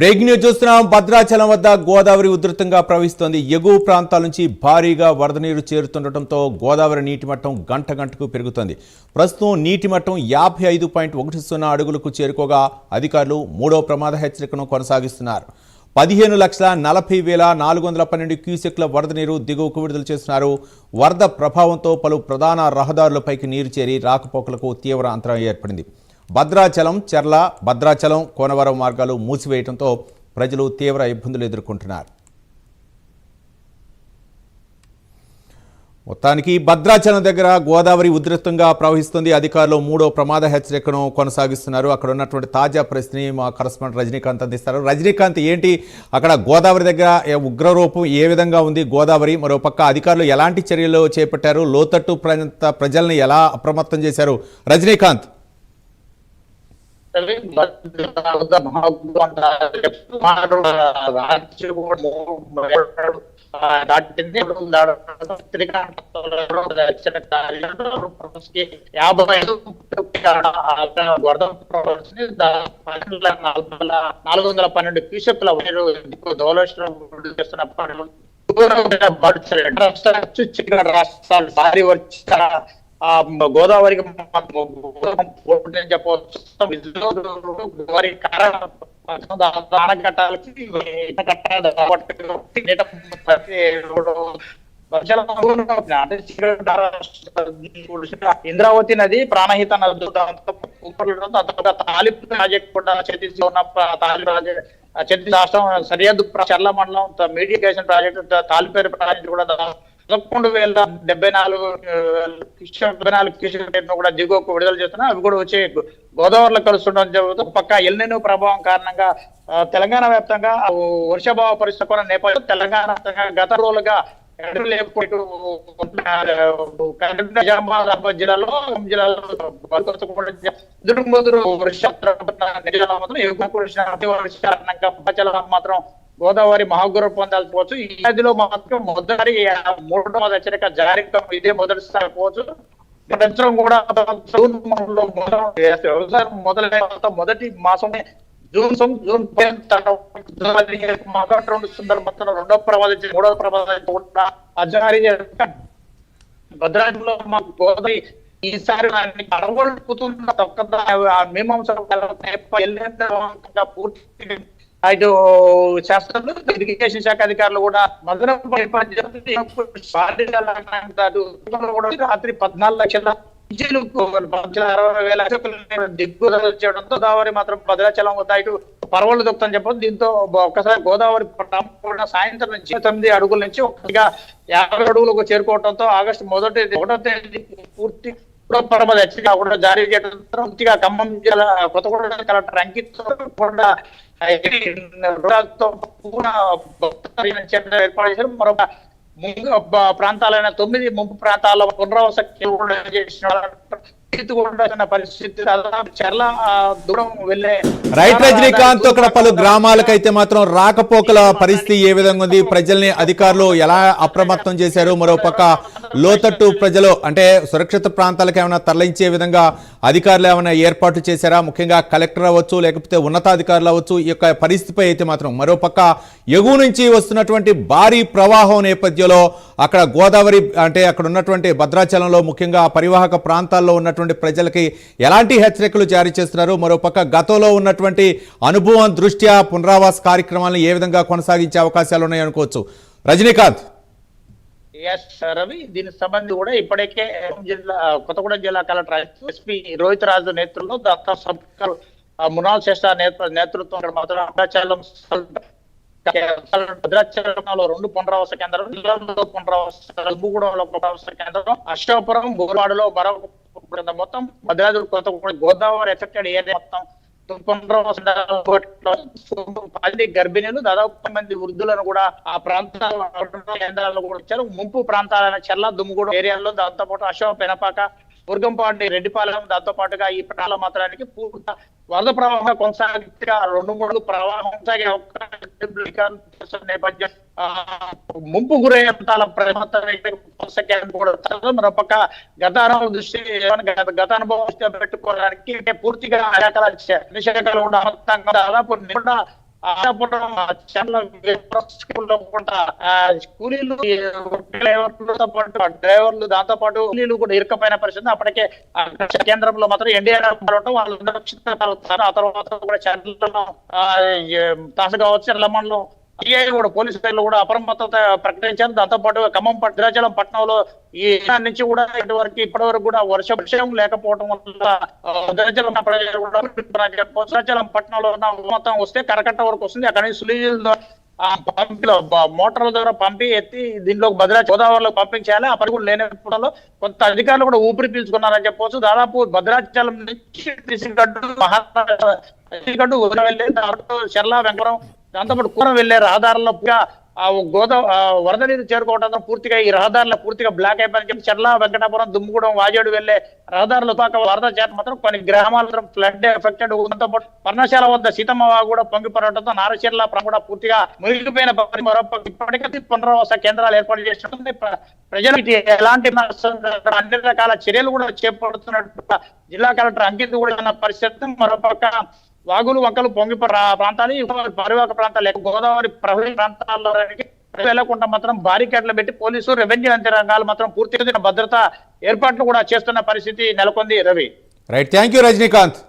Breaking news చూస్తున్నాం. భద్రాచలం వద్ద గోదావరి ఉధృతంగా ప్రవహిస్తోంది. ఎగువ ప్రాంతాల నుంచి భారీగా వరద నీరు చేరుతుండటంతో గోదావరి నీటి మట్టం గంట గంటకు పెరుగుతోంది. ప్రస్తుతం నీటి మట్టం 55.10 అడుగులకు చేరుకోగా అధికారులు మూడో ప్రమాద హెచ్చరికను కొనసాగిస్తున్నారు. 15,40,412 క్యూసెక్ల వరద నీరు దిగువకు విడుదల చేస్తున్నారు. వరద ప్రభావంతో పలు ప్రధాన రహదారులపైకి నీరు చేరి రాకపోకలకు తీవ్ర అంతరాయం ఏర్పడింది. భద్రాచలం, చెర్ల, భద్రాచలం, కోనవరం మార్గాలు మూసివేయడంతో ప్రజలు తీవ్ర ఇబ్బందులు ఎదుర్కొంటున్నారు. మొత్తానికి భద్రాచలం దగ్గర గోదావరి ఉధృతంగా ప్రవహిస్తుంది. అధికారులు మూడో ప్రమాద హెచ్చరికను కొనసాగిస్తున్నారు. అక్కడ ఉన్నటువంటి తాజా పరిస్థితిని మా కరెస్పాండెంట్ రజనీకాంత్ అందిస్తారు. రజనీకాంత్, ఏంటి అక్కడ గోదావరి దగ్గర ఉగ్రరూపం ఏ విధంగా ఉంది గోదావరి? మరోపక్క అధికారులు ఎలాంటి చర్యలు చేపట్టారు? లోతట్టు ప్రజల్ని ఎలా అప్రమత్తం చేశారు? రజనీకాంత్. $412 క్యూసెక్ల రాష్ట్రాలు భారీ వచ్చి గోదావరికి చెప్పవచ్చు. ఆనకట్టాలకి ఇంద్రావతి నది ప్రాణహిత నది తాలిపు ప్రాజెక్ట్ కూడా ఛత్తీస్గఢ్ ఉన్న ఛత్తీస్ రాష్ట్రం సరిహద్దు చర్ల మండలం మీడియేషన్ ప్రాజెక్టు తాలిపేరు ప్రాజెక్టు కూడా 11,074 కూడా దిగువకు విడుదల చేస్తున్నా. అవి కూడా వచ్చి గోదావరిలో కలుస్తుండడం జరుగుతుంది. పక్క ఎల్నినో ప్రభావం కారణంగా తెలంగాణ వ్యాప్తంగా వర్షాభావ పరిస్థితి కూడా నేపథ్యం తెలంగాణ గత రోజులుగా నిజామాబాద్ జిల్లాలో మాత్రం గోదావరి మహాగురు పొందాల్సి పోవచ్చు. ఈ నదిలో మాత్రం మొదటి మూడవ హెచ్చరిక జారీ ఇదే మొదటిసారి పోవచ్చు. సంవత్సరం కూడా వ్యవసాయం మొదలైన మొదటి మాసమే జూన్ సందర్భంలో రెండవ ప్రమాదం మూడవ ప్రమాదం కూడా జారీ భద్రాచలంలో మాకు గోదావరి ఈసారి అడవులుతున్న మీమాంస పూర్తి ఇటు శాస్త్రంలో ఇరిగేషన్ శాఖ అధికారులు కూడా రాత్రి 14 లక్షల దిగ్గుదల చేయడంతో గోదావరి మాత్రం భద్రాచలం వద్ద ఇటు పర్వాలు దొక్కుతాని చెప్పదు. దీంతో ఒక్కసారి గోదావరి సాయంత్రం నుంచి 9 అడుగుల నుంచి 50 అడుగులకు చేరుకోవడంతో ఆగస్టు 1వ తేదీ పూర్తి ప్రమాద హెచ్చరిక కూడా జారీ చేయడం పూర్తిగా ఖమ్మం జిల్లా కొత్తగూడెం కలెక్టర్ అంకిత్ కూడా ఏర్పాటు చేశారు. మరొక ప్రాంతాలైన 9 ముంపు ప్రాంతాల్లో పునరావాస పరిస్థితి దూరం వెళ్ళే రైట్. రజనీకాంత్, అక్కడ పలు గ్రామాలకైతే మాత్రం రాకపోకల పరిస్థితి ఏ విధంగా ఉంది? ప్రజల్ని అధికారులు ఎలా అప్రమత్తం చేశారు? మరోపక్క లోతట్టు ప్రజలు అంటే సురక్షిత ప్రాంతాలకు ఏమైనా తరలించే విధంగా అధికారులు ఏమైనా ఏర్పాటు చేశారా? ముఖ్యంగా కలెక్టర్ అవ్వచ్చు, లేకపోతే ఉన్నతాధికారులు అవ్వచ్చు. ఈ యొక్క పరిస్థితిపై అయితే మాత్రం మరోపక్క ఎగువ నుంచి వస్తున్నటువంటి భారీ ప్రవాహం నేపథ్యంలో అక్కడ గోదావరి అంటే అక్కడ ఉన్నటువంటి భద్రాచలంలో ముఖ్యంగా పరివాహక ప్రాంతాల్లో ఉన్నటువంటి ప్రజలకి ఎలాంటి హెచ్చరికలు జారీ చేస్తున్నారు? మరోపక్క గతంలో ఉన్నటువంటి అనుభవం దృష్ట్యా పునరావాస కార్యక్రమాలను ఏ విధంగా కొనసాగించే అవకాశాలు ఉన్నాయనుకోవచ్చు? రజనీకాంత్. రవి, దీనికి సంబంధించి కూడా ఇప్పటికే కొత్తగూడెం జిల్లా కలెక్టర్ ఎస్పీ రోహిత్ రాజు నేతృత్వంలో దత్తా సబ్ మునాల్ శ్రేష్ఠ నేతృత్వం మాత్రం భద్రాచలంలో 2 పునరావాస కేంద్రాలు, జిల్లాలో పునరావాస దుబ్బగూడెంలో పునరావాస కేంద్రం, అశోకపురం, బోర్వాడలో మరొక మొత్తం భద్రాద్రి కొత్తగూడెం గోదావరి ఎఫెక్టెడ్ ఏరియా మొత్తం గర్భిణీలు దాదాపు 10 మంది వృద్ధులను కూడా ఆ ప్రాంతాల కేంద్రాలను కూడా ఇచ్చారు. ముంపు ప్రాంతాలైన చెర్ల, దుమ్ముగూడెం ఏరియాల్లో దాంతో పాటు అశోక్, పెనపాక, దుర్గంపాటి, రెడ్డిపాలెం దాంతో పాటుగా ఈ ప్రాంతాల మాత్రానికి పూర్తి వరద ప్రవాహం కొనసాగితే 2-3 ప్రవాహం కొనసాగే నేపథ్యం ముంపు గురయ్యే ప్రాంతాల మరొక గత అనుభవం పెట్టుకోవడానికి పూర్తిగా శాఖలు కూడా దాదాపు ఆశాపురం కూలీలు డ్రైవర్లతో పాటు డ్రైవర్లు దాంతో పాటు కూలీలు కూడా ఇరుకపోయిన పరిస్థితి. అప్పటికే కేంద్రంలో మాత్రం ఎన్డీఆర్ వాళ్ళు సురక్షిత ఆ తర్వాత కూడా చర్యలను తాసు కావచ్చు చర్లమండలం సిఐ కూడా పోలీసులు కూడా అప్రమత్తత ప్రకటించారు. దాంతో పాటు ఖమ్మం భద్రాచలం పట్టణంలో ఈ నుంచి కూడా ఇప్పటి వరకు కూడా వర్షం లేకపోవడం వల్ల భద్రాచలం ప్రజలు కూడా భద్రాచలం పట్టణంలో మొత్తం వస్తే కరకట్ట వరకు వస్తుంది. అక్కడి నుంచి సులీజుల పంపిలో మోటార్ల ద్వారా పంపి ఎత్తి దీంట్లో గోదావరిలో పంపించాలి. ఆ పని కూడా లేనప్పుడలో కొంత అధికారులు కూడా ఊపిరి పీల్చుకున్నారని చెప్పవచ్చు. దాదాపు భద్రాచలం నుంచి శ్రీగడ్డు వెళ్ళి దాంట్లో చెర్ల వెంకరం దాంతోపాటు కూర వెళ్లే రహదారుల్లో వరద నీరు చేరుకోవడంతో పూర్తిగా ఈ రహదారులు పూర్తిగా బ్లాక్ అయిపోయిందని చెప్పి చెర్ల వెంకటాపురం దుమ్ముగూడెం వాజేడు వెళ్లే రహదారుల పాక వరద చేత మాత్రం కొన్ని గ్రామాలు ఫ్లడ్ ఎఫెక్టెడ్. దాంతో పాటు పర్ణశాల వద్ద సీతమ్మ కూడా పొంగిపడటంతో నారచెర్ల కూడా పూర్తిగా మునిగిపోయిన ఇప్పటికీ పునరావాస కేంద్రాలు ఏర్పాటు చేసినట్టుంది. ప్రజలకు ఎలాంటి అన్ని రకాల చర్యలు కూడా చేపడుతున్నట్టు జిల్లా కలెక్టర్ అంకిత్ కూడా ఉన్న పరిస్థితి. మరోపక్క వాగులు వంకలు పొంగి ప్రాంతాలు పరివాహక ప్రాంతాలు గోదావరి ప్రవహి ప్రాంతాల్లో వెళ్లకుండా మాత్రం బారికేడ్లు పెట్టి పోలీసు రెవెన్యూ యంత్రాంగాలు మాత్రం పూర్తిగా భద్రత ఏర్పాట్లు కూడా చేస్తున్న పరిస్థితి నెలకొంది. Ravi right, thank you Rajinikanth.